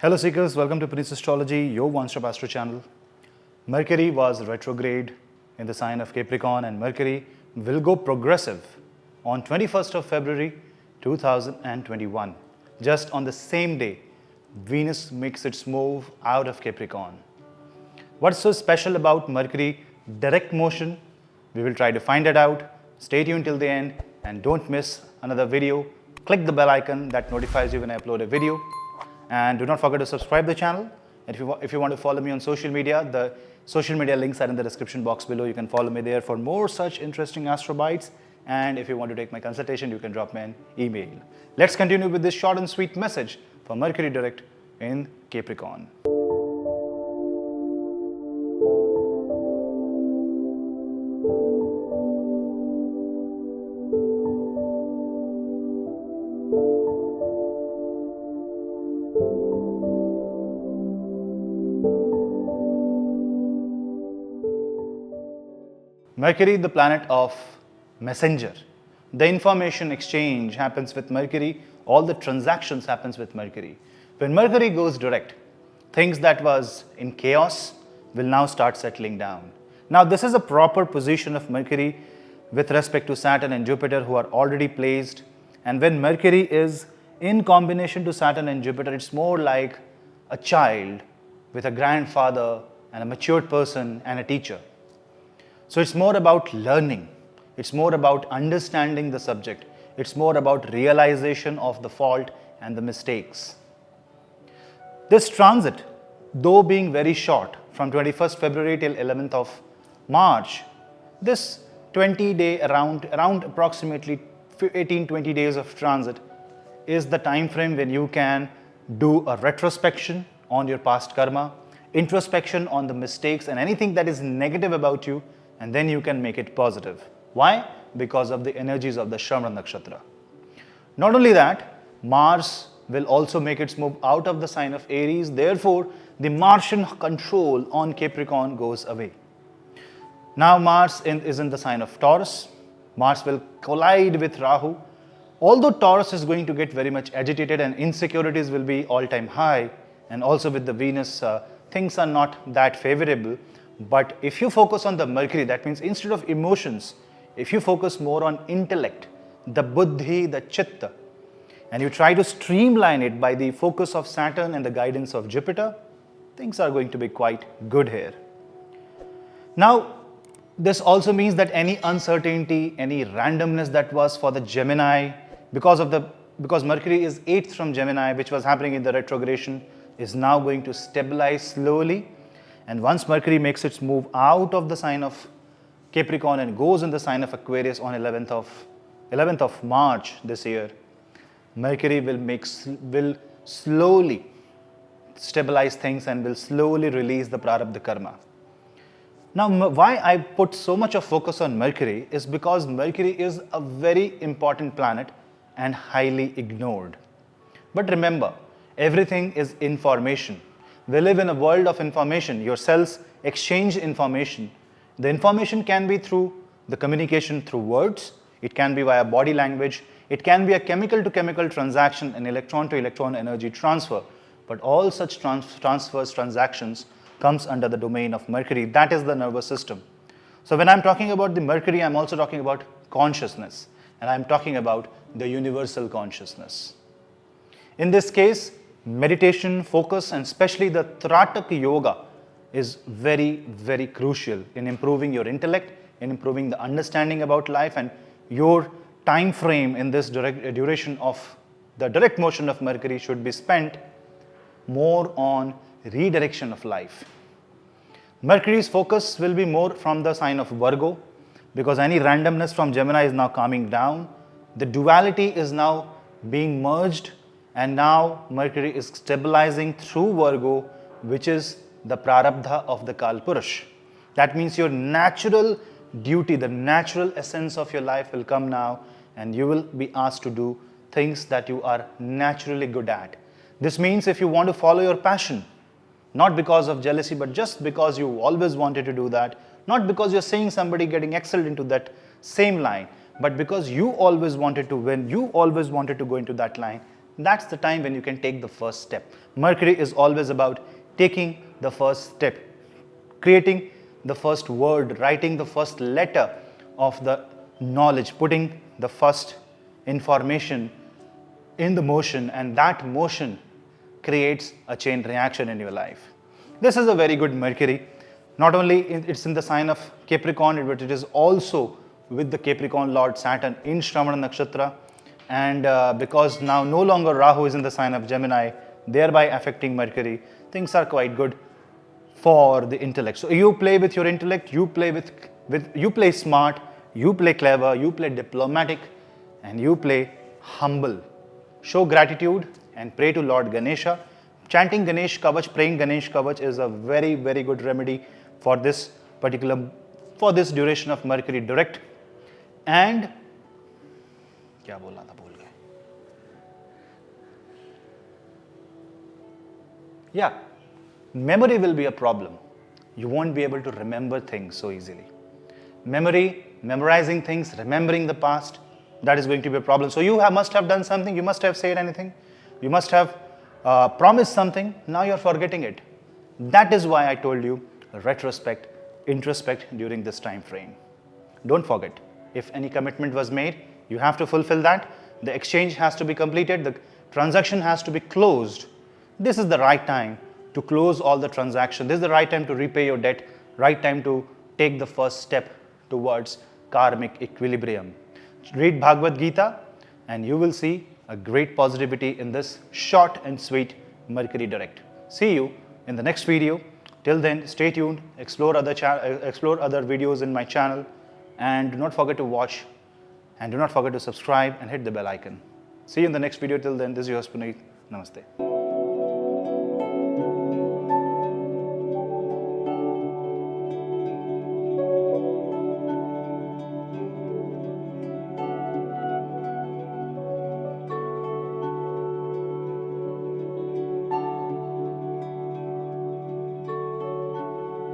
Hello Seekers, welcome to Puneet's Astrology, your one-stop astro channel. Mercury was retrograde in the sign of Capricorn and Mercury will go progressive on 21st of February 2021. Just on the same day, Venus makes its move out of Capricorn. What's so special about Mercury direct motion? We will try to find it out. Stay tuned till the end and don't miss another video. Click the bell icon that notifies you when I upload a video. And do not forget to subscribe the channel. And if you want to follow me on social media, the social media links are in the description box below. You can follow me there for more such interesting astro bites. And if you want to take my consultation, you can drop me an email. Let's continue with this short and sweet message for Mercury direct in Capricorn. Mercury, the planet of messenger. The information exchange happens with Mercury. All the transactions happens with Mercury. When Mercury goes direct, things that was in chaos will now start settling down. Now this is a proper position of Mercury with respect to Saturn and Jupiter who are already placed. And when Mercury is in combination to Saturn and Jupiter, it's more like a child with a grandfather and a matured person and a teacher. So it's more about learning, it's more about understanding the subject, it's more about realization of the fault and the mistakes. This transit, though being very short, from 21st February till 11th of March, this 20-day around approximately 18-20 days of transit is the time frame when you can do a retrospection on your past karma, introspection on the mistakes and anything that is negative about you, and then you can make it positive. Why? Because of the energies of the Shravana Nakshatra. Not only that, Mars will also make its move out of the sign of Aries. Therefore, the Martian control on Capricorn goes away. Now Mars is in the sign of Taurus. Mars will collide with Rahu. Although Taurus is going to get very much agitated and insecurities will be all-time high, and also with the Venus, things are not that favorable. But if you focus on the Mercury, that means instead of emotions, if you focus more on intellect, the buddhi, the chitta, and you try to streamline it by the focus of Saturn and the guidance of Jupiter, things are going to be quite good here. Now, this also means that any uncertainty, any randomness that was for the Gemini, because Mercury is 8th from Gemini, which was happening in the retrogression, is now going to stabilize slowly. And once Mercury makes its move out of the sign of Capricorn and goes in the sign of Aquarius on 11th of March this year, Mercury will slowly stabilize things and will slowly release the prarabdha karma. Now, why I put so much of focus on Mercury is because Mercury is a very important planet and highly ignored. But remember, everything is information. We live in a world of information. Your cells exchange information. The information can be through the communication through words. It can be via body language. It can be a chemical-to-chemical transaction, an electron-to-electron energy transfer. But all such transactions comes under the domain of Mercury. That is the nervous system. So when I'm talking about the Mercury, I'm also talking about consciousness. And I'm talking about the universal consciousness. In this case, meditation, focus, and especially the Tratak Yoga is very, very crucial in improving your intellect, in improving the understanding about life, and your time frame in this duration of the direct motion of Mercury should be spent more on redirection of life. Mercury's focus will be more from the sign of Virgo because any randomness from Gemini is now calming down. The duality is now being merged. And now Mercury is stabilizing through Virgo, which is the prarabdha of the Kalpurush. That means your natural duty, the natural essence of your life will come now, and you will be asked to do things that you are naturally good at. This means if you want to follow your passion, not because of jealousy, but just because you always wanted to do that, not because you're seeing somebody getting excelled into that same line, but because you always wanted to win, you always wanted to go into that line, That's the time when you can take the first step. Mercury is always about taking the first step, creating the first word, writing the first letter of the knowledge, putting the first information in the motion, and that motion creates a chain reaction in your life. This is a very good Mercury. Not only it's in the sign of Capricorn, but it is also with the Capricorn Lord Saturn in Shravana Nakshatra. And because now no longer Rahu is in the sign of Gemini, thereby affecting Mercury, things are quite good for the intellect. So you play with your intellect, you play you play smart, you play clever, you play diplomatic, and you play humble. Show gratitude and pray to Lord Ganesha. Chanting Ganesh Kavach, praying Ganesh Kavach is a very, very good remedy for this duration of Mercury direct. And क्या बोलना था भूल गए. Yeah, memory will be a problem. You won't be able to remember things so easily. Memorizing things, remembering the past, that is going to be a problem. So you must have done something, you must have said anything, you must have promised something, now you're forgetting it. That is why I told you retrospect, introspect during this time frame. Don't forget, if any commitment was made, you have to fulfill that. The exchange has to be completed, the transaction has to be closed. This is the right time to close all the transactions. This is the right time to repay your debt, right time to take the first step towards karmic equilibrium. Read Bhagavad Gita and you will see a great positivity in this short and sweet Mercury direct. See you in the next video. Till then, stay tuned, explore other videos in my channel, and do not forget to watch and do not forget to subscribe and hit the bell icon. See you in the next video. Till then, this is your Puneet. Namaste.